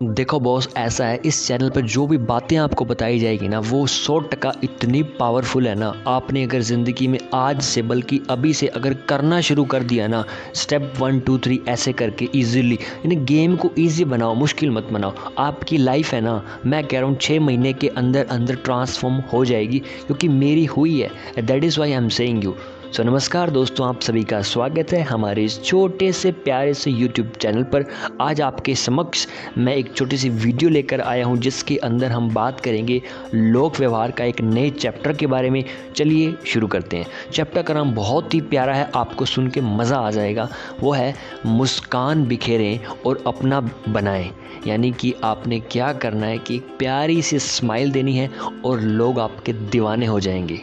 देखो बॉस, ऐसा है, इस चैनल पर जो भी बातें आपको बताई जाएगी ना वो 100% इतनी पावरफुल है ना। आपने अगर ज़िंदगी में आज से बल्कि अभी से अगर करना शुरू कर दिया ना, स्टेप 1 2 3 ऐसे करके इजीली, यानी गेम को इजी बनाओ, मुश्किल मत बनाओ। आपकी लाइफ है ना, मैं कह रहा हूँ 6 महीने के अंदर अंदर ट्रांसफॉर्म हो जाएगी, क्योंकि मेरी हुई है। That is why I am saying you. So नमस्कार दोस्तों, आप सभी का स्वागत है हमारे इस छोटे से प्यारे से यूट्यूब चैनल पर। आज आपके समक्ष मैं एक छोटी सी वीडियो लेकर आया हूं, जिसके अंदर हम बात करेंगे लोक व्यवहार का एक नए चैप्टर के बारे में। चलिए शुरू करते हैं। चैप्टर का नाम बहुत ही प्यारा है, आपको सुन के मज़ा आ जाएगा। वो है मुस्कान बिखेरें और अपना बनाएं। यानी कि आपने क्या करना है कि एक प्यारी सी स्माइल देनी है और लोग आपके दीवाने हो जाएंगे।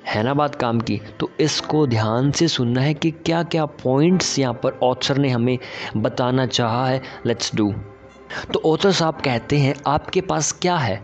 है ना बात काम की? तो इसको ध्यान से सुनना है कि क्या क्या पॉइंट्स यहाँ पर ऑथर ने हमें बताना चाहा है। Let's do. तो ऑथर साहब कहते हैं, आपके पास क्या है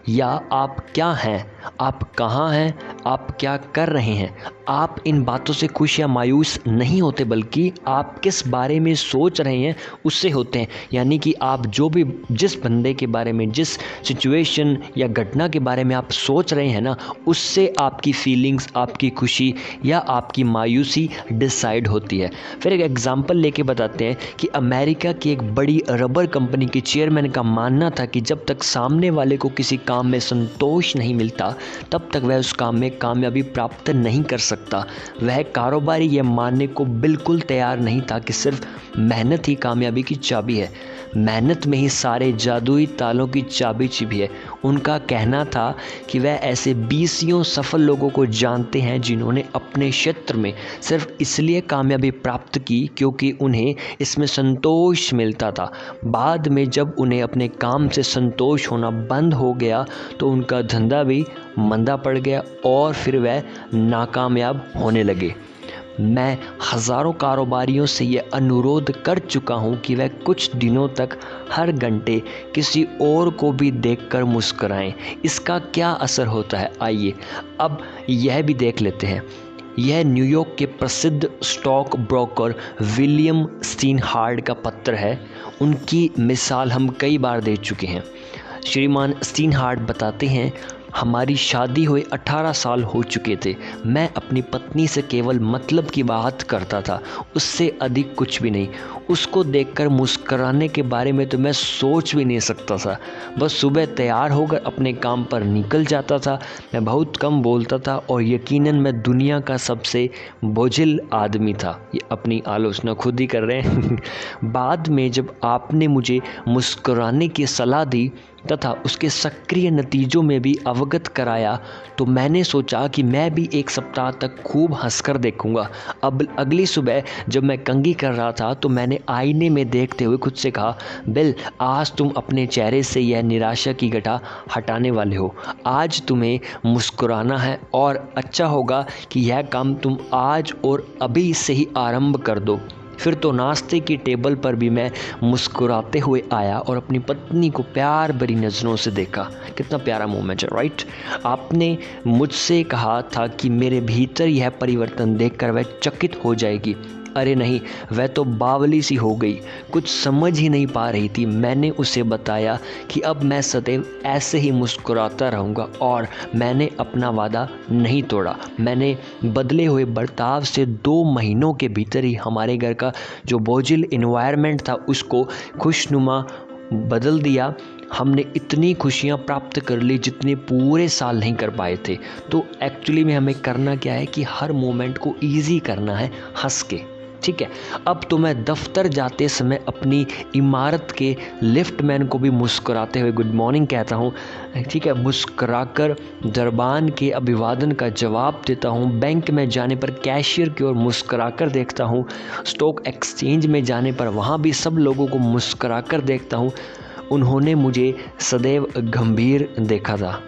या आप क्या हैं, आप कहाँ हैं, आप क्या कर रहे हैं। आप इन बातों से खुश या मायूस नहीं होते, बल्कि आप किस बारे में सोच रहे हैं उससे होते हैं। यानी कि आप जो भी जिस बंदे के बारे में, जिस सिचुएशन या घटना के बारे में आप सोच रहे हैं ना, उससे आपकी फीलिंग्स, आपकी खुशी या आपकी मायूसी डिसाइड होती है। फिर एक एग्जांपल लेके बताते हैं कि अमेरिका की एक बड़ी रबर कंपनी के चेयरमैन का मानना था कि जब तक सामने वाले को किसी काम में संतोष नहीं मिलता, तब तक वह उस काम में कामयाबी प्राप्त नहीं कर सकता। वह कारोबारी यह मानने को बिल्कुल तैयार नहीं था कि सिर्फ मेहनत ही कामयाबी की चाबी है। मेहनत में ही सारे जादुई तालों की चाबी छिपी है। उनका कहना था कि वह ऐसे 20 सफल लोगों को जानते हैं जिन्होंने अपने क्षेत्र में सिर्फ इसलिए कामयाबी प्राप्त की क्योंकि उन्हें इसमें संतोष मिलता था। बाद में जब उन्हें अपने काम से संतोष होना बंद हो गया तो उनका धंधा भी मंदा पड़ गया और फिर वह नाकामयाब होने लगे। मैं हज़ारों कारोबारियों से यह अनुरोध कर चुका हूं कि वह कुछ दिनों तक हर घंटे किसी और को भी देखकर मुस्कुराएं। इसका क्या असर होता है, आइए अब यह भी देख लेते हैं। यह न्यूयॉर्क के प्रसिद्ध स्टॉक ब्रोकर विलियम स्टीनहार्ड का पत्र है। उनकी मिसाल हम कई बार दे चुके हैं। श्रीमान स्टीनहार्ड बताते हैं, हमारी शादी हुए 18 साल हो चुके थे। मैं अपनी पत्नी से केवल मतलब की बात करता था, उससे अधिक कुछ भी नहीं। उसको देखकर मुस्कराने के बारे में तो मैं सोच भी नहीं सकता था। बस सुबह तैयार होकर अपने काम पर निकल जाता था। मैं बहुत कम बोलता था और यकीनन मैं दुनिया का सबसे बोझिल आदमी था। ये अपनी आलोचना खुद ही कर रहे हैं। बाद में जब आपने मुझे मुस्कुराने की सलाह दी तथा उसके सक्रिय नतीजों में भी अवगत कराया, तो मैंने सोचा कि मैं भी एक सप्ताह तक खूब हंसकर देखूंगा। अब अगली सुबह जब मैं कंघी कर रहा था तो मैंने आईने में देखते हुए खुद से कहा, बिल, आज तुम अपने चेहरे से यह निराशा की घटा हटाने वाले हो। आज तुम्हें मुस्कुराना है और अच्छा होगा कि यह काम तुम आज और अभी से ही आरंभ कर दो। फिर तो नाश्ते की टेबल पर भी मैं मुस्कुराते हुए आया और अपनी पत्नी को प्यार भरी नज़रों से देखा। कितना प्यारा मोमेंट है, राइट? आपने मुझसे कहा था कि मेरे भीतर यह परिवर्तन देखकर वह चकित हो जाएगी। अरे नहीं, वह तो बावली सी हो गई, कुछ समझ ही नहीं पा रही थी। मैंने उसे बताया कि अब मैं सदैव ऐसे ही मुस्कुराता रहूँगा और मैंने अपना वादा नहीं तोड़ा। मैंने बदले हुए बर्ताव से 2 महीनों के भीतर ही हमारे घर का जो बोझिल इन्वायरमेंट था उसको खुशनुमा बदल दिया। हमने इतनी खुशियाँ प्राप्त कर ली जितनी पूरे साल नहीं कर पाए थे। तो एक्चुअली में हमें करना क्या है कि हर मोमेंट को ईजी करना है हंस के, ठीक है? अब तो मैं दफ्तर जाते समय अपनी इमारत के लिफ्टमैन को भी मुस्कुराते हुए गुड मॉर्निंग कहता हूँ, ठीक है? मुस्कुराकर दरबान के अभिवादन का जवाब देता हूँ। बैंक में जाने पर कैशियर की ओर मुस्कुराकर देखता हूँ। स्टॉक एक्सचेंज में जाने पर वहाँ भी सब लोगों को मुस्कुराकर देखता हूँ। उन्होंने मुझे सदैव गंभीर देखा था।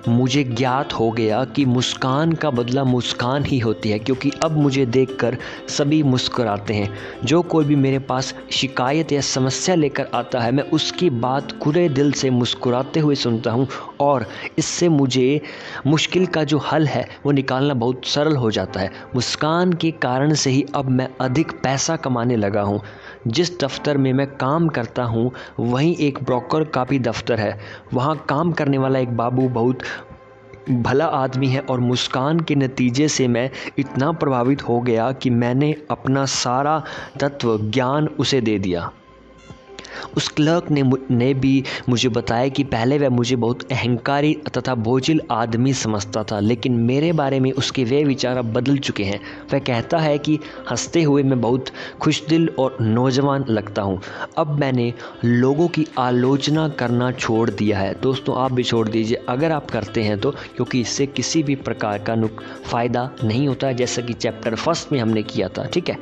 मुझे ज्ञात हो गया कि मुस्कान का बदला मुस्कान ही होती है, क्योंकि अब मुझे देखकर सभी मुस्कुराते हैं। जो कोई भी मेरे पास शिकायत या समस्या लेकर आता है, मैं उसकी बात खुले दिल से मुस्कुराते हुए सुनता हूँ और इससे मुझे मुश्किल का जो हल है वो निकालना बहुत सरल हो जाता है। मुस्कान के कारण से ही अब मैं अधिक पैसा कमाने लगा हूँ। जिस दफ्तर में मैं काम करता हूँ वहीं एक ब्रोकर का भी दफ्तर है। वहाँ काम करने वाला एक बाबू बहुत भला आदमी है और मुस्कान के नतीजे से मैं इतना प्रभावित हो गया कि मैंने अपना सारा तत्व ज्ञान उसे दे दिया। उस क्लर्क ने भी मुझे बताया कि पहले वह मुझे बहुत अहंकारी तथा बोझिल आदमी समझता था, लेकिन मेरे बारे में उसके वे विचार अब बदल चुके हैं। वह कहता है कि हंसते हुए मैं बहुत खुशदिल और नौजवान लगता हूँ। अब मैंने लोगों की आलोचना करना छोड़ दिया है। दोस्तों, आप भी छोड़ दीजिए अगर आप करते हैं तो, क्योंकि इससे किसी भी प्रकार का फ़ायदा नहीं होता है, जैसा कि चैप्टर 1 में हमने किया था। ठीक है,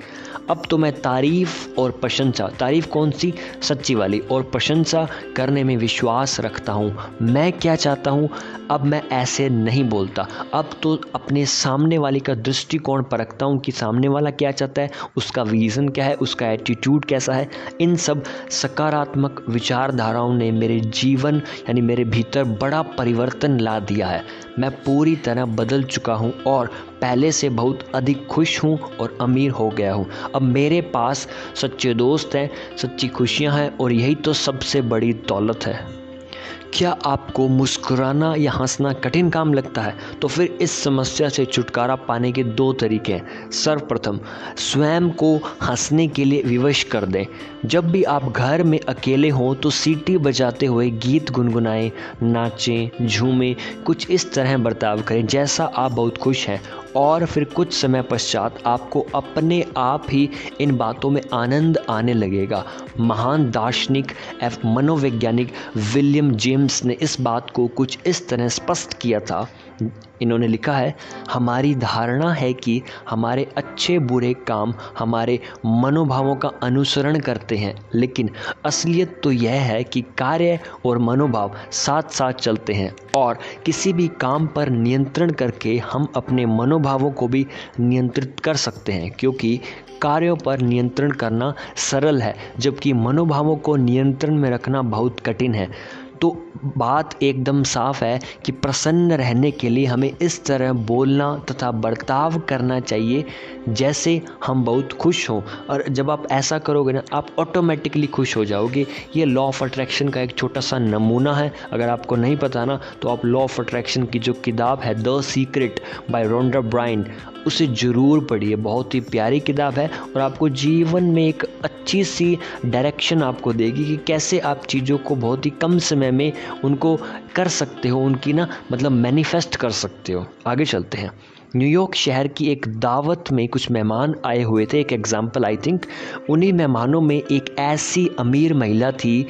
अब तो मैं तारीफ़ और प्रशंसा, तारीफ़ कौन सी, सच्ची वाली, और प्रशंसा करने में विश्वास रखता हूँ। मैं क्या चाहता हूँ, अब मैं ऐसे नहीं बोलता। अब तो अपने सामने वाले का दृष्टिकोण परखता हूँ कि सामने वाला क्या चाहता है, उसका विज़न क्या है, उसका एटीट्यूड कैसा है। इन सब सकारात्मक विचारधाराओं ने मेरे जीवन यानी मेरे भीतर बड़ा परिवर्तन ला दिया है। मैं पूरी तरह बदल चुका हूँ और पहले से बहुत अधिक खुश हूँ और अमीर हो गया हूँ। अब मेरे पास सच्चे दोस्त हैं, सच्ची खुशियाँ हैं और यही तो सबसे बड़ी दौलत है। क्या आपको मुस्कुराना या हंसना कठिन काम लगता है? तो फिर इस समस्या से छुटकारा पाने के 2 तरीके हैं। सर्वप्रथम, स्वयं को हंसने के लिए विवश कर दें। जब भी आप घर में अकेले हों तो सीटी बजाते हुए गीत गुनगुनाएं, नाचें, झूमें, कुछ इस तरह बर्ताव करें जैसा आप बहुत खुश हैं, और फिर कुछ समय पश्चात आपको अपने आप ही इन बातों में आनंद आने लगेगा। महान दार्शनिक मनोवैज्ञानिक विलियम जेम्स ने इस बात को कुछ इस तरह स्पष्ट किया था। इन्होंने लिखा है, हमारी धारणा है कि हमारे अच्छे बुरे काम हमारे मनोभावों का अनुसरण करते हैं, लेकिन असलियत तो यह है कि कार्य और मनोभाव साथ साथ चलते हैं, और किसी भी काम पर नियंत्रण करके हम अपने मनोभावों को भी नियंत्रित कर सकते हैं, क्योंकि कार्यों पर नियंत्रण करना सरल है जबकि मनोभावों को नियंत्रण में रखना बहुत कठिन है। तो बात एकदम साफ है कि प्रसन्न रहने के लिए हमें इस तरह बोलना तथा बर्ताव करना चाहिए जैसे हम बहुत खुश हों, और जब आप ऐसा करोगे ना, आप ऑटोमेटिकली खुश हो जाओगे। ये लॉ ऑफ अट्रैक्शन का एक छोटा सा नमूना है। अगर आपको नहीं पता ना, तो आप लॉ ऑफ अट्रैक्शन की जो किताब है the secret by Rhonda Bryan, उसे ज़रूर पढ़िए। बहुत ही प्यारी किताब है और आपको जीवन में एक अच्छी सी डायरेक्शन आपको देगी कि कैसे आप चीज़ों को बहुत ही कम समय में उनको कर सकते हो, उनकी मैनिफेस्ट कर सकते हो। आगे चलते हैं। न्यूयॉर्क शहर की एक दावत में कुछ मेहमान आए हुए थे, एक एग्जाम्पल आई थिंक। उन्हीं मेहमानों में एक ऐसी अमीर महिला थी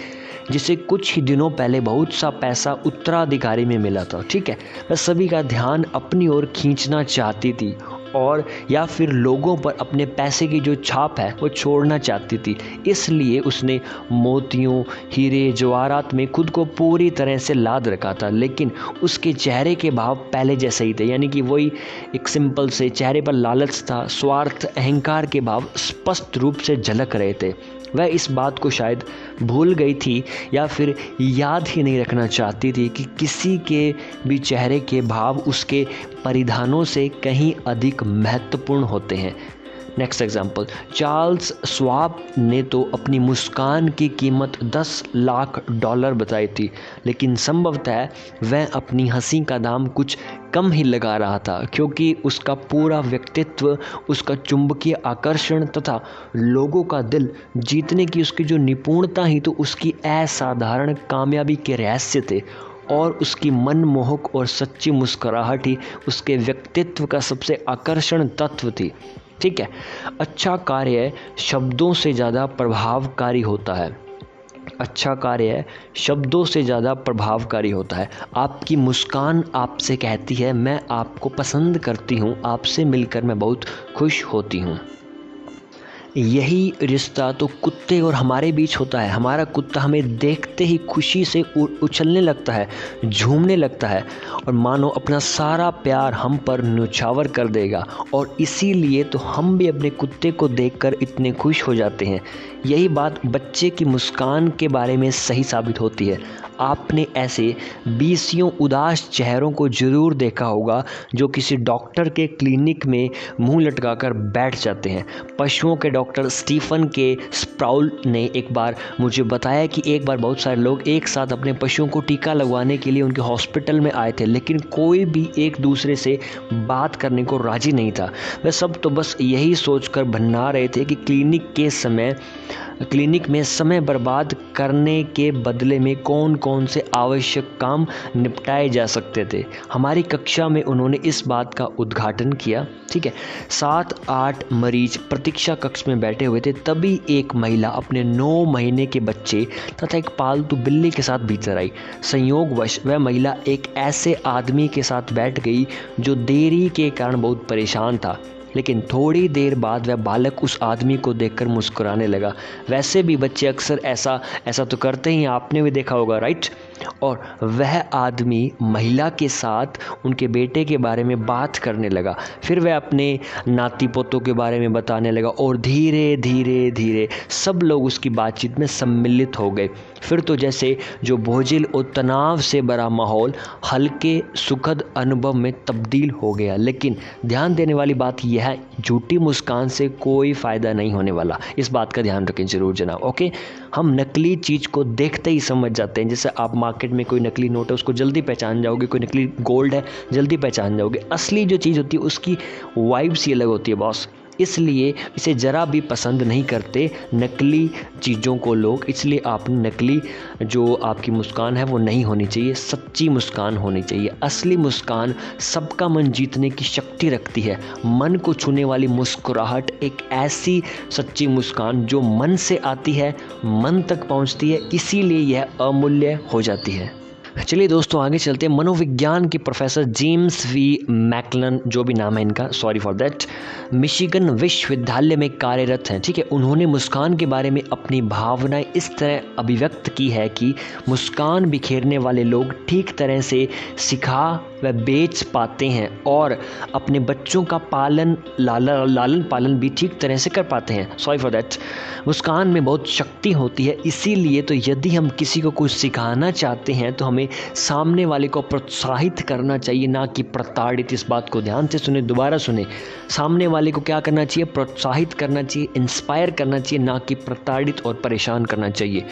जिसे कुछ ही दिनों पहले बहुत सा पैसा उत्तराधिकारी में मिला था। ठीक है, वह सभी का ध्यान अपनी ओर खींचना चाहती थी, और या फिर लोगों पर अपने पैसे की जो छाप है वो छोड़ना चाहती थी। इसलिए उसने मोतियों, हीरे, जवाहरात में खुद को पूरी तरह से लाद रखा था, लेकिन उसके चेहरे के भाव पहले जैसे ही थे, यानी कि वही एक सिंपल से चेहरे पर लालच था, स्वार्थ, अहंकार के भाव स्पष्ट रूप से झलक रहे थे। वह इस बात को शायद भूल गई थी या फिर याद ही नहीं रखना चाहती थी कि किसी के भी चेहरे के भाव उसके परिधानों से कहीं अधिक महत्वपूर्ण होते हैं। नेक्स्ट एग्जाम्पल, चार्ल्स श्वाब ने तो अपनी मुस्कान की कीमत $10 लाख बताई थी, लेकिन संभवतः वह अपनी हंसी का दाम कुछ कम ही लगा रहा था, क्योंकि उसका पूरा व्यक्तित्व, उसका चुंबकीय आकर्षण तथा लोगों का दिल जीतने की उसकी जो निपुणता ही तो उसकी असाधारण कामयाबी के रहस्य थे, और उसकी मनमोहक और सच्ची मुस्कुराहट ही उसके व्यक्तित्व का सबसे आकर्षण तत्व थी। ठीक है, अच्छा कार्य शब्दों से ज़्यादा प्रभावकारी होता है। अच्छा कार्य शब्दों से ज़्यादा प्रभावकारी होता है। आपकी मुस्कान आपसे कहती है, मैं आपको पसंद करती हूँ, आपसे मिलकर मैं बहुत खुश होती हूँ। यही रिश्ता तो कुत्ते और हमारे बीच होता है। हमारा कुत्ता हमें देखते ही खुशी से उछलने लगता है, झूमने लगता है, और मानो अपना सारा प्यार हम पर न्यौछावर कर देगा, और इसीलिए तो हम भी अपने कुत्ते को देखकर इतने खुश हो जाते हैं। यही बात बच्चे की मुस्कान के बारे में सही साबित होती है। आपने ऐसे 20 उदास चेहरों को ज़रूर देखा होगा जो किसी डॉक्टर के क्लिनिक में मुंह लटकाकर बैठ जाते हैं। पशुओं के डॉक्टर स्टीफन के स्प्राउल ने एक बार मुझे बताया कि एक बार बहुत सारे लोग एक साथ अपने पशुओं को टीका लगवाने के लिए उनके हॉस्पिटल में आए थे, लेकिन कोई भी एक दूसरे से बात करने को राज़ी नहीं था। वे सब तो बस यही सोचकर भन्ना रहे थे कि क्लिनिक में समय बर्बाद करने के बदले में कौन कौन से आवश्यक काम निपटाए जा सकते थे। हमारी कक्षा में उन्होंने इस बात का उद्घाटन किया। ठीक है, 7-8 मरीज प्रतीक्षा कक्ष में बैठे हुए थे। तभी एक महिला अपने 9 महीने के बच्चे तथा एक पालतू बिल्ली के साथ भीतर आई। संयोगवश वह महिला एक ऐसे आदमी के साथ बैठ गई जो देरी के कारण बहुत परेशान था, लेकिन थोड़ी देर बाद वह बालक उस आदमी को देखकर मुस्कुराने लगा। वैसे भी बच्चे अक्सर ऐसा तो करते ही, आपने भी देखा होगा, राइट। और वह आदमी महिला के साथ उनके बेटे के बारे में बात करने लगा। फिर वह अपने नाती पोतों के बारे में बताने लगा और धीरे धीरे सब लोग उसकी बातचीत में सम्मिलित हो गए। फिर तो जैसे जो बोझिल और तनाव से भरा माहौल हल्के सुखद अनुभव में तब्दील हो गया। लेकिन ध्यान देने वाली बात यह है, झूठी मुस्कान से कोई फ़ायदा नहीं होने वाला। इस बात का ध्यान रखें ज़रूर जनाब। ओके, हम नकली चीज़ को देखते ही समझ जाते हैं। जैसे आप मार्केट में कोई नकली नोट है उसको जल्दी पहचान जाओगे, कोई नकली गोल्ड है जल्दी पहचान जाओगे। असली जो चीज़ होती है उसकी वाइब्स ही अलग होती है बॉस, इसलिए इसे ज़रा भी पसंद नहीं करते नकली चीज़ों को लोग। इसलिए आप नकली जो आपकी मुस्कान है वो नहीं होनी चाहिए, सच्ची मुस्कान होनी चाहिए। असली मुस्कान सबका मन जीतने की शक्ति रखती है। मन को छूने वाली मुस्कुराहट एक ऐसी सच्ची मुस्कान जो मन से आती है, मन तक पहुंचती है, इसीलिए यह अमूल्य हो जाती है। चलिए दोस्तों आगे चलते हैं। मनोविज्ञान के प्रोफेसर जेम्स वी मैकलन, जो भी नाम है इनका, सॉरी फॉर दैट, मिशिगन विश्वविद्यालय में कार्यरत हैं। ठीक है, उन्होंने मुस्कान के बारे में अपनी भावनाएं इस तरह अभिव्यक्त की है कि मुस्कान बिखेरने वाले लोग ठीक तरह से सिखा व बेच पाते हैं और अपने बच्चों का लालन पालन भी ठीक तरह से कर पाते हैं। Sorry for that. मुस्कान में बहुत शक्ति होती है, इसीलिए तो यदि हम किसी को कुछ सिखाना चाहते हैं तो हमें सामने वाले को प्रोत्साहित करना चाहिए, ना कि प्रताड़ित। इस बात को ध्यान से सुने, दोबारा सुने। सामने वाले को क्या करना चाहिए? प्रोत्साहित करना चाहिए, इंस्पायर करना चाहिए, ना कि प्रताड़ित और परेशान करना चाहिए।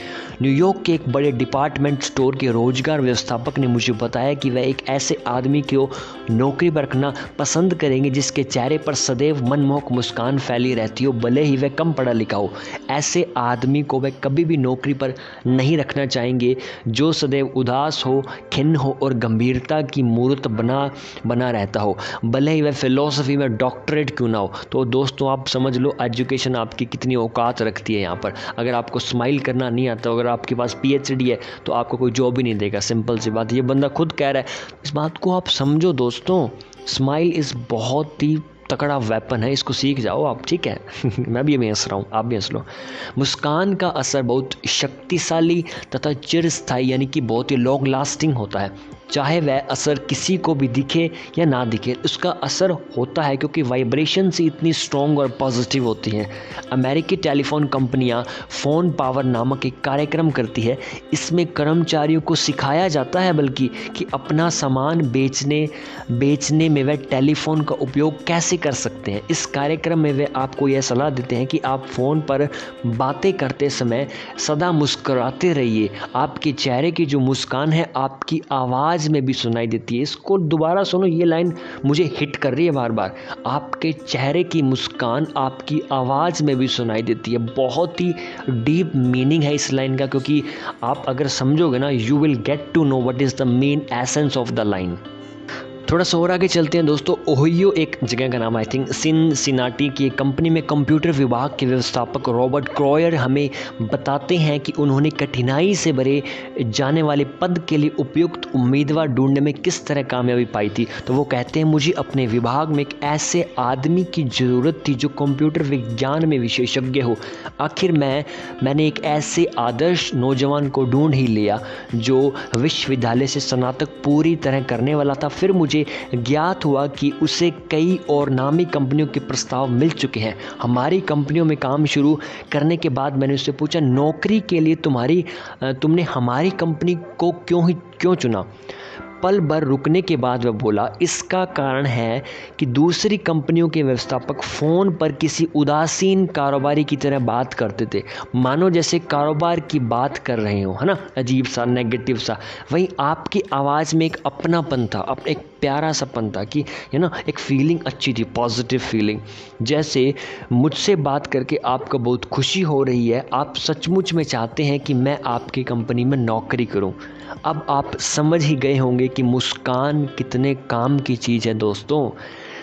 न्यूयॉर्क के एक बड़े डिपार्टमेंट स्टोर के रोजगार व्यवस्थापक ने मुझे बताया कि वह एक ऐसे आदमी को नौकरी पर रखना पसंद करेंगे जिसके चेहरे पर सदैव मनमोहक मुस्कान फैली रहती हो, भले ही वह कम पढ़ा लिखा हो। ऐसे आदमी को वह कभी भी नौकरी पर नहीं रखना चाहेंगे जो सदैव उदास हो, खिन्न हो और गंभीरता की मूर्त बना रहता हो, भले ही वह फिलॉसफी में डॉक्टरेट क्यों ना हो। तो दोस्तों आप समझ लो एजुकेशन आपकी कितनी औकात रखती है यहाँ पर। अगर आपको स्माइल करना नहीं आता, अगर आपके पास PhD है तो आपको कोई जॉब ही नहीं देगा। सिंपल सी बात, ये बंदा खुद कह रहा है। इस बात को आप समझो दोस्तों, स्माइल इज़ बहुत ही तकड़ा वेपन है, इसको सीख जाओ आप, ठीक है। मैं भी हंस रहा हूँ, आप भी हंस लो। मुस्कान का असर बहुत शक्तिशाली तथा चिरस्थायी यानी कि बहुत ही लॉन्ग लास्टिंग होता है। चाहे वह असर किसी को भी दिखे या ना दिखे, उसका असर होता है क्योंकि वाइब्रेशन से इतनी स्ट्रॉन्ग और पॉजिटिव होती हैं। अमेरिकी टेलीफोन कंपनियां फ़ोन पावर नामक एक कार्यक्रम करती है। इसमें कर्मचारियों को सिखाया जाता है बल्कि कि अपना सामान बेचने में वह टेलीफोन का उपयोग कैसे कर सकते हैं। इस कार्यक्रम में वे आपको यह सलाह देते हैं कि आप फ़ोन पर बातें करते समय सदा मुस्कुराते रहिए। आपके चेहरे की जो मुस्कान है आपकी आवाज़ में भी सुनाई देती है। इसको दोबारा सुनो, ये लाइन मुझे हिट कर रही है बार बार। आपके चेहरे की मुस्कान आपकी आवाज़ में भी सुनाई देती है। बहुत ही डीप मीनिंग है इस लाइन का, क्योंकि आप अगर समझोगे ना, you will get to know what is the main essence of the line. थोड़ा सा और आगे चलते हैं दोस्तों। ओहियो एक जगह का नाम, आई थिंक सिनाटी की एक कंपनी में कंप्यूटर विभाग के व्यवस्थापक रॉबर्ट क्रॉयर हमें बताते हैं कि उन्होंने कठिनाई से भरे जाने वाले पद के लिए उपयुक्त उम्मीदवार ढूंढने में किस तरह कामयाबी पाई थी। तो वो कहते हैं, मुझे अपने विभाग में एक ऐसे आदमी की ज़रूरत थी जो कंप्यूटर विज्ञान में विशेषज्ञ हो। आखिर मैंने एक ऐसे आदर्श नौजवान को ढूंढ ही लिया जो विश्वविद्यालय से स्नातक पूरी तरह करने वाला था। फिर मुझे उसे ज्ञात हुआ कि उसे कई और नामी कंपनियों के प्रस्ताव मिल चुके हैं। हमारी कंपनियों में काम शुरू करने के बाद मैंने उससे पूछा, नौकरी के लिए तुमने हमारी कंपनी को क्यों चुना? पल भर रुकने के बाद वह बोला, इसका कारण है कि दूसरी कंपनियों के व्यवस्थापक फ़ोन पर किसी उदासीन कारोबारी की तरह बात करते थे, मानो जैसे कारोबार की बात कर रहे हो, है ना, अजीब सा, नेगेटिव सा। वहीं आपकी आवाज़ में एक अपनापन था, एक प्यारा सापन था कि है ना, एक फीलिंग अच्छी थी, पॉजिटिव फीलिंग, जैसे मुझसे बात करके आपको बहुत खुशी हो रही है, आप सचमुच में चाहते हैं कि मैं आपकी कंपनी में नौकरी करूं। अब आप समझ ही गए होंगे कि मुस्कान कितने काम की चीज़ है दोस्तों।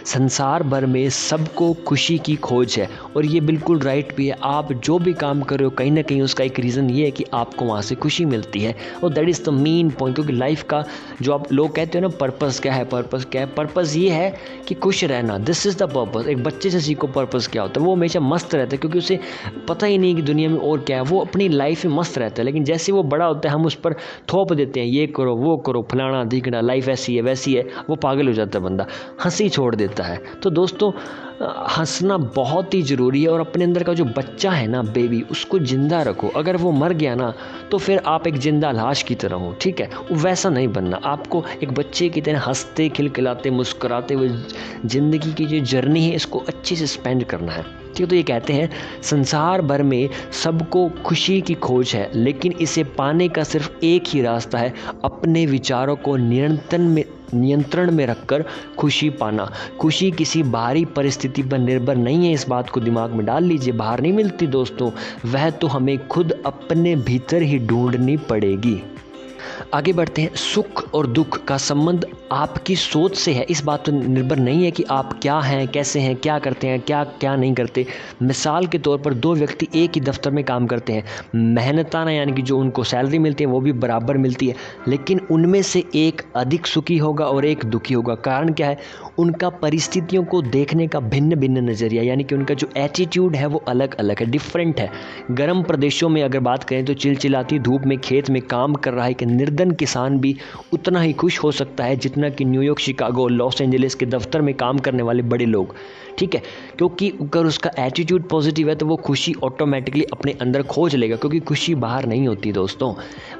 संसार भर में सबको खुशी की खोज है और ये बिल्कुल राइट भी है। आप जो भी काम कर रहे हो कहीं ना कहीं उसका एक रीज़न ये है कि आपको वहाँ से खुशी मिलती है, और that is the main point. क्योंकि लाइफ का जो आप लोग कहते हो ना, पर्पस क्या है, पर्पस क्या है, पर्पस ये है कि खुश रहना, दिस इज़ द पर्पस। एक बच्चे से सीखो पर्पस क्या होता है, वो हमेशा मस्त रहता है क्योंकि उसे पता ही नहीं कि दुनिया में और क्या है, वो अपनी लाइफ में मस्त रहता है। लेकिन जैसे वो बड़ा होता है हम उस पर थोप देते हैं, ये करो वो करो, फलाना ढिकना, लाइफ ऐसी है वैसी है, वो पागल हो जाता है बंदा, हंसी छोड़ देता है। तो दोस्तों हंसना बहुत ही ज़रूरी है, और अपने अंदर का जो बच्चा है ना, बेबी, उसको ज़िंदा रखो। अगर वो मर गया ना तो फिर आप एक ज़िंदा लाश की तरह हो, ठीक है, वैसा नहीं बनना। आपको एक बच्चे की तरह हंसते खिलखिलाते मुस्कुराते हुए ज़िंदगी की जो जर्नी है इसको अच्छे से स्पेंड करना है, ठीक है। तो ये कहते हैं संसार भर में सबको खुशी की खोज है, लेकिन इसे पाने का सिर्फ एक ही रास्ता है, अपने विचारों को नियंत्रण में रखकर खुशी पाना। खुशी किसी बाहरी परिस्थिति पर निर्भर नहीं है, इस बात को दिमाग में डाल लीजिए। बाहर नहीं मिलती दोस्तों, वह तो हमें खुद अपने भीतर ही ढूंढनी पड़ेगी। आगे बढ़ते हैं। सुख और दुख का संबंध आपकी सोच से है, इस बात पर निर्भर नहीं है कि आप क्या हैं, कैसे हैं, क्या करते हैं, क्या नहीं करते। मिसाल के तौर पर दो व्यक्ति एक ही दफ्तर में काम करते हैं, मेहनताना यानी कि जो उनको सैलरी मिलती है वो भी बराबर मिलती है, लेकिन उनमें से एक अधिक सुखी होगा और एक दुखी होगा। कारण क्या है? उनका परिस्थितियों को देखने का भिन्न भिन्न नज़रिया, यानी कि उनका जो एटीट्यूड है वो अलग अलग है, डिफरेंट है। गर्म प्रदेशों में अगर बात करें तो चिलचिलाती धूप में खेत में काम कर रहा है कि निर्धन किसान भी उतना ही खुश हो सकता है जितना कि न्यूयॉर्क, शिकागो, लॉस एंजलिस के दफ्तर में काम करने वाले बड़े लोग, ठीक है। क्योंकि अगर उसका एटीट्यूड पॉजिटिव है तो वो खुशी ऑटोमेटिकली अपने अंदर खोज लेगा, क्योंकि खुशी बाहर नहीं होती दोस्तों,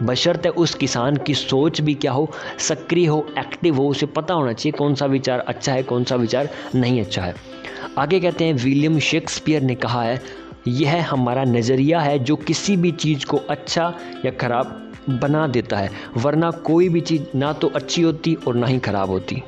बशर्ते उस किसान की सोच भी क्या हो, सक्रिय हो, एक्टिव हो। उसे पता होना चाहिए कौन सा विचार अच्छा है, कौन सा विचार नहीं अच्छा है। आगे कहते हैं, विलियम शेक्सपियर ने कहा है, यह हमारा नज़रिया है जो किसी भी चीज़ को अच्छा या खराब बना देता है, वरना कोई भी चीज़ ना तो अच्छी होती और ना ही खराब होती।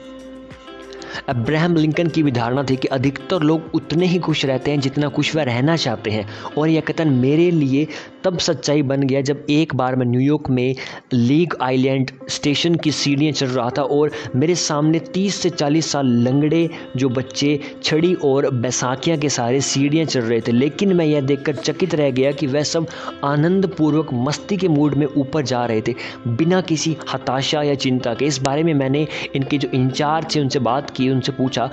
अब्राहम लिंकन की भी धारणा थी कि अधिकतर लोग उतने ही खुश रहते हैं जितना खुश वह रहना चाहते हैं, और यह कथन मेरे लिए तब सच्चाई बन गया जब एक बार मैं न्यूयॉर्क में लीग आइलैंड स्टेशन की सीढ़ियाँ चढ़ रहा था और मेरे सामने 30 से 40 साल लंगड़े जो बच्चे छड़ी और बैसाखियाँ के सारे सीढ़ियाँ चढ़ रहे थे, लेकिन मैं यह देखकर चकित रह गया कि वह सब आनंदपूर्वक मस्ती के मूड में ऊपर जा रहे थे, बिना किसी हताशा या चिंता के। इस बारे में मैंने इनके जो इंचार्ज थे उनसे बात की, उनसे पूछा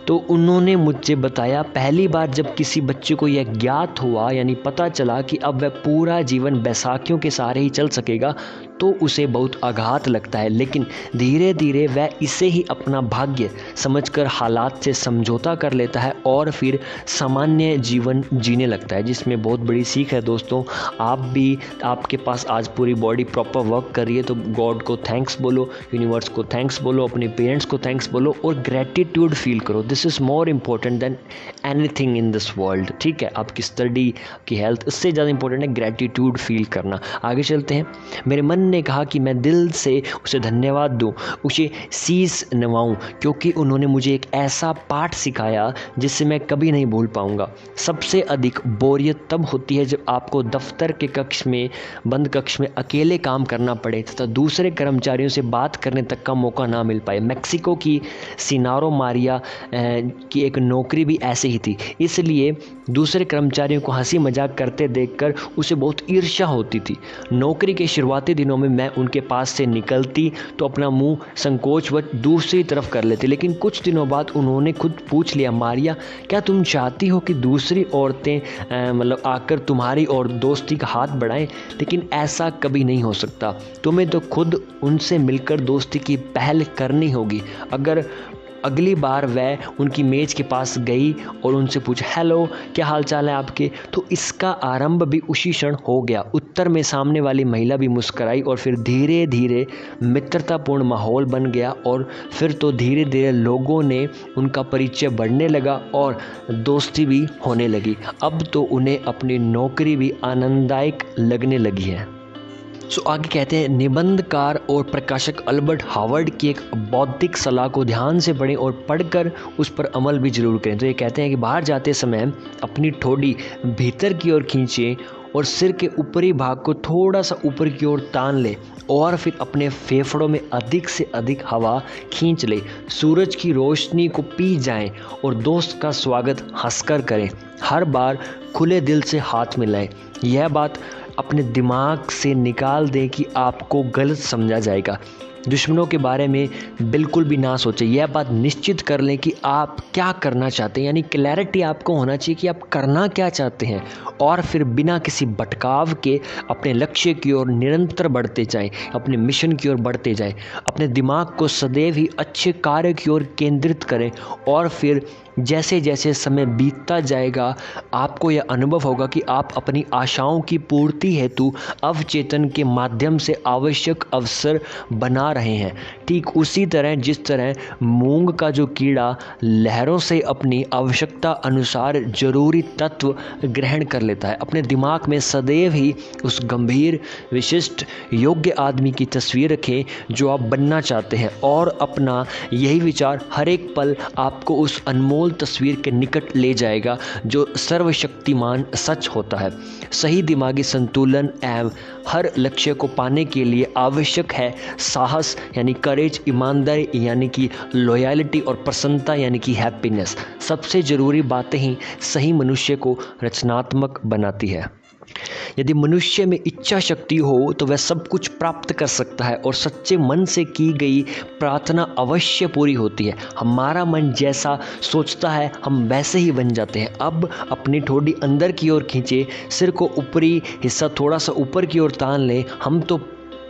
तो उन्होंने मुझे बताया, पहली बार जब किसी बच्चे को यह ज्ञात हुआ, यानी पता चला कि अब वह पूरा जीवन बैसाखियों के सहारे ही चल सकेगा, तो उसे बहुत आघात लगता है, लेकिन धीरे धीरे वह इसे ही अपना भाग्य समझकर हालात से समझौता कर लेता है और फिर सामान्य जीवन जीने लगता है, जिसमें बहुत बड़ी सीख है दोस्तों। आप भी, आपके पास आज पूरी बॉडी प्रॉपर वर्क कर रही है तो गॉड को थैंक्स बोलो, यूनिवर्स को थैंक्स बोलो, अपने पेरेंट्स को थैंक्स बोलो और ग्रेटिट्यूड फील करो। This is more important than anything in this world, ठीक है। आपकी स्टडी, की हेल्थ, इससे ज़्यादा इंपॉर्टेंट है ग्रेटिट्यूड फील करना। आगे चलते हैं। मेरे मन ने कहा कि मैं दिल से उसे धन्यवाद दूं, उसे शीश नवाऊं, क्योंकि उन्होंने मुझे एक ऐसा पाठ सिखाया जिससे मैं कभी नहीं भूल पाऊंगा। सबसे अधिक बोरियत तब होती है जब आपको दफ्तर के बंद कक्ष में अकेले काम करना पड़े तथा दूसरे कर्मचारियों से बात करने तक का मौका ना मिल पाए। मैक्सिको की सिनारो मारिया की एक नौकरी भी ऐसे ही थी, इसलिए दूसरे कर्मचारियों को हंसी मजाक करते देखकर उसे बहुत ईर्ष्या होती थी। नौकरी के शुरुआती दिनों में मैं उनके पास से निकलती तो अपना मुंह संकोचवश दूसरी तरफ कर लेती, लेकिन कुछ दिनों बाद उन्होंने खुद पूछ लिया, मारिया क्या तुम चाहती हो कि दूसरी औरतें मतलब आकर तुम्हारी और दोस्ती का हाथ बढ़ाएं? लेकिन ऐसा कभी नहीं हो सकता। तुम्हें तो खुद उनसे मिलकर दोस्ती की पहल करनी होगी। अगर अगली बार वह उनकी मेज़ के पास गई और उनसे पूछा, हेलो क्या हाल चाल है आपके, तो इसका आरंभ भी उसी क्षण हो गया। उत्तर में सामने वाली महिला भी मुस्कराई और फिर धीरे धीरे मित्रतापूर्ण माहौल बन गया और फिर तो धीरे धीरे लोगों ने उनका परिचय बढ़ने लगा और दोस्ती भी होने लगी। अब तो उन्हें अपनी नौकरी भी आनंददायक लगने लगी है। आगे कहते हैं, निबंधकार और प्रकाशक अल्बर्ट हावर्ड की एक बौद्धिक सलाह को ध्यान से पढ़ें और पढ़कर उस पर अमल भी जरूर करें। तो ये कहते हैं कि बाहर जाते समय अपनी ठोड़ी भीतर की ओर खींचें और सिर के ऊपरी भाग को थोड़ा सा ऊपर की ओर तान लें और फिर अपने फेफड़ों में अधिक से अधिक हवा खींच लें। सूरज की रोशनी को पी जाएं और दोस्त का स्वागत हंसकर करें। हर बार खुले दिल से हाथ मिलाएं। यह बात अपने दिमाग से निकाल दें कि आपको गलत समझा जाएगा। दुश्मनों के बारे में बिल्कुल भी ना सोचें। यह बात निश्चित कर लें कि आप क्या करना चाहते हैं, यानी क्लैरिटी आपको होना चाहिए कि आप करना क्या चाहते हैं, और फिर बिना किसी भटकाव के अपने लक्ष्य की ओर निरंतर बढ़ते जाएं, अपने मिशन की ओर बढ़ते जाएं। अपने दिमाग को सदैव ही अच्छे कार्य की ओर केंद्रित करें और फिर जैसे जैसे समय बीतता जाएगा आपको यह अनुभव होगा कि आप अपनी आशाओं की पूर्ति हेतु अवचेतन के माध्यम से आवश्यक अवसर बना रहे हैं। ठीक उसी तरह जिस तरह मूंग का जो कीड़ा लहरों से अपनी आवश्यकता अनुसार जरूरी तत्व ग्रहण कर लेता है। अपने दिमाग में सदैव ही उस गंभीर, विशिष्ट, योग्य आदमी की तस्वीर रखें जो आप बनना चाहते हैं और अपना यही विचार हर एक पल आपको उस अनमोल तस्वीर के निकट ले जाएगा जो सर्वशक्तिमान सच होता है। सही दिमागी संतुलन एवं हर लक्ष्य को पाने के लिए आवश्यक है साहस यानी करेज, ईमानदारी यानी कि लॉयल्टी और प्रसन्नता यानी कि हैप्पीनेस। सबसे ज़रूरी बातें ही सही मनुष्य को रचनात्मक बनाती है। यदि मनुष्य में इच्छा शक्ति हो तो वह सब कुछ प्राप्त कर सकता है और सच्चे मन से की गई प्रार्थना अवश्य पूरी होती है। हमारा मन जैसा सोचता है हम वैसे ही बन जाते हैं। अब अपनी ठोड़ी अंदर की ओर खींचे, सिर को ऊपरी हिस्सा थोड़ा सा ऊपर की ओर तान लें। हम तो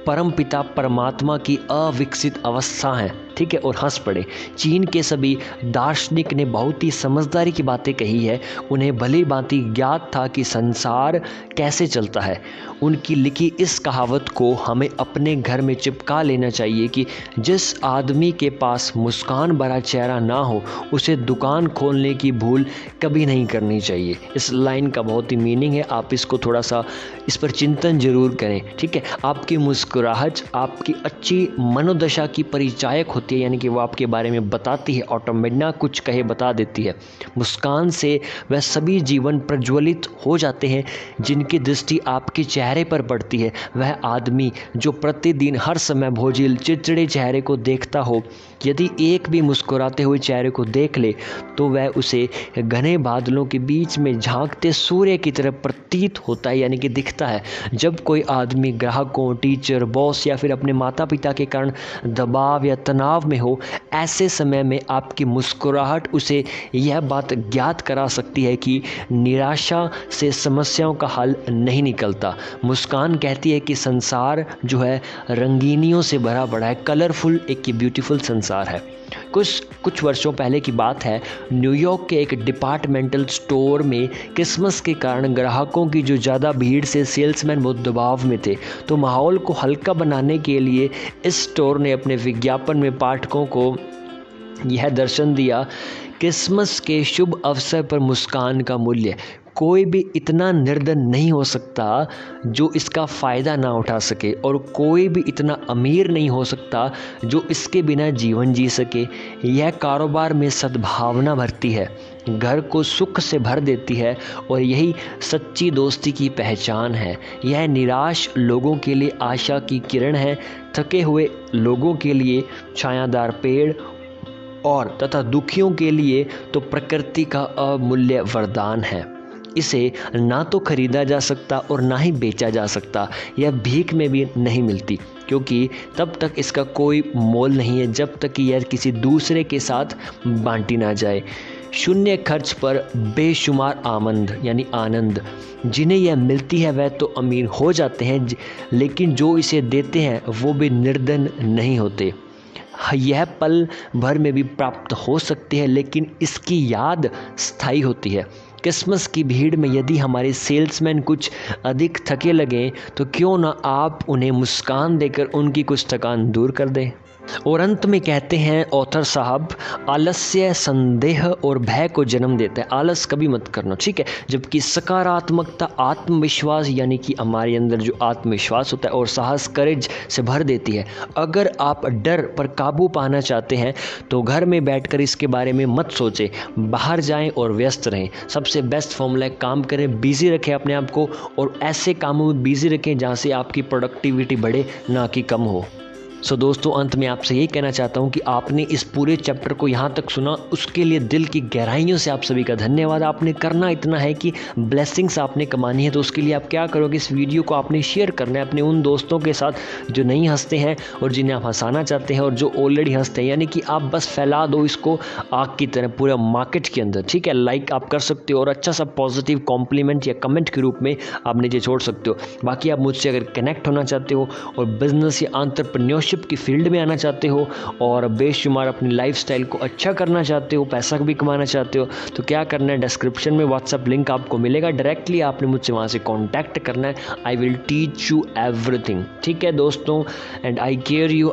परमपिता परमात्मा की अविकसित अवस्था हैं, ठीक है, और हंस पड़े। चीन के सभी दार्शनिक ने बहुत ही समझदारी की बातें कही है। उन्हें भली भांति ज्ञात था कि संसार कैसे चलता है। उनकी लिखी इस कहावत को हमें अपने घर में चिपका लेना चाहिए कि जिस आदमी के पास मुस्कान भरा चेहरा ना हो उसे दुकान खोलने की भूल कभी नहीं करनी चाहिए। इस लाइन का बहुत ही मीनिंग है, आप इसको थोड़ा सा इस पर चिंतन जरूर करें, ठीक है। आपकी मुस्कुराहट आपकी अच्छी मनोदशा की परिचायक होती है, यानी कि वो आपके बारे में बताती है, ऑटोमेटिक ना कुछ कहे बता देती है। मुस्कान से वह सभी जीवन प्रज्वलित हो जाते हैं जिनकी दृष्टि आपके चेहरे पर पड़ती है। वह आदमी जो प्रतिदिन हर समय भोजिल चिड़चिड़े चेहरे को देखता हो, यदि एक भी मुस्कुराते हुए चेहरे को देख ले तो वह उसे घने बादलों के बीच में झांकते सूर्य की तरह प्रतीत होता है, यानी कि दिखता है। जब कोई आदमी ग्राहकों, टीचर, बॉस या फिर अपने माता पिता के कारण दबाव या तनाव में हो, ऐसे समय में आपकी मुस्कुराहट उसे यह बात ज्ञात करा सकती है कि निराशा से समस्याओं का हल नहीं निकलता। मुस्कान कहती है कि संसार जो है रंगीनियों से भरा पड़ा है, कलरफुल एक ब्यूटीफुल संसार है। कुछ वर्षों पहले की बात है, न्यूयॉर्क के एक डिपार्टमेंटल स्टोर में क्रिसमस के कारण ग्राहकों की जो ज़्यादा भीड़ से सेल्समैन बहुत दबाव में थे, तो माहौल को हल्का बनाने के लिए इस स्टोर ने अपने विज्ञापन में पाठकों को यह दर्शन दिया, क्रिसमस के शुभ अवसर पर मुस्कान का मूल्य। कोई भी इतना निर्धन नहीं हो सकता जो इसका फ़ायदा ना उठा सके, और कोई भी इतना अमीर नहीं हो सकता जो इसके बिना जीवन जी सके। यह कारोबार में सद्भावना भरती है, घर को सुख से भर देती है, और यही सच्ची दोस्ती की पहचान है। यह निराश लोगों के लिए आशा की किरण है, थके हुए लोगों के लिए छायादार पेड़, और तथा दुखियों के लिए तो प्रकृति का अमूल्य वरदान है। इसे ना तो खरीदा जा सकता और ना ही बेचा जा सकता, यह भीख में भी नहीं मिलती, क्योंकि तब तक इसका कोई मोल नहीं है जब तक कि यह किसी दूसरे के साथ बांटी ना जाए। शून्य खर्च पर बेशुमार आनंद जिन्हें यह मिलती है वह तो अमीर हो जाते हैं, लेकिन जो इसे देते हैं वो भी निर्धन नहीं होते। यह पल भर में भी प्राप्त हो सकती है, लेकिन इसकी याद स्थायी होती है। क्रिसमस की भीड़ में यदि हमारे सेल्समैन कुछ अधिक थके लगें तो क्यों ना आप उन्हें मुस्कान देकर उनकी कुछ थकान दूर कर दें। और अंत में कहते हैं ऑथर साहब, आलस्य संदेह और भय को जन्म देता है। आलस कभी मत करना, ठीक है। जबकि सकारात्मकता आत्मविश्वास यानी कि हमारे अंदर जो आत्मविश्वास होता है और साहस करेज से भर देती है। अगर आप डर पर काबू पाना चाहते हैं तो घर में बैठकर इसके बारे में मत सोचें, बाहर जाएं और व्यस्त रहें। सबसे बेस्ट फॉर्मूला है, काम करें, बिजी रखें अपने आप को और ऐसे कामों में बिजी रखें जहाँ से आपकी प्रोडक्टिविटी बढ़े, ना कि कम हो। सो दोस्तों, अंत में आपसे यही कहना चाहता हूँ कि आपने इस पूरे चैप्टर को यहाँ तक सुना, उसके लिए दिल की गहराइयों से आप सभी का धन्यवाद। आपने करना इतना है कि ब्लेसिंग्स आपने कमानी है, तो उसके लिए आप क्या करोगे, इस वीडियो को आपने शेयर करना है अपने उन दोस्तों के साथ जो नहीं हंसते हैं और जिन्हें आप हंसाना चाहते हैं और जो ऑलरेडी हंसते हैं, यानी कि आप बस फैला दो इसको आग की तरह पूरा मार्केट के अंदर, ठीक है। लाइक आप कर सकते हो और अच्छा सा पॉजिटिव कॉम्प्लीमेंट या कमेंट के रूप में आप नीचे छोड़ सकते हो। बाकी आप मुझसे अगर कनेक्ट होना चाहते हो और बिजनेस या एंटरप्रेन्योरशिप की फील्ड में आना चाहते हो और बेशुमार अपनी लाइफस्टाइल को अच्छा करना चाहते हो, पैसा भी कमाना चाहते हो, तो क्या करना है, डिस्क्रिप्शन में व्हाट्सएप लिंक आपको मिलेगा, डायरेक्टली आपने मुझसे वहाँ से कांटेक्ट करना है। I will teach you everything, ठीक है दोस्तों, एंड आई केयर यू।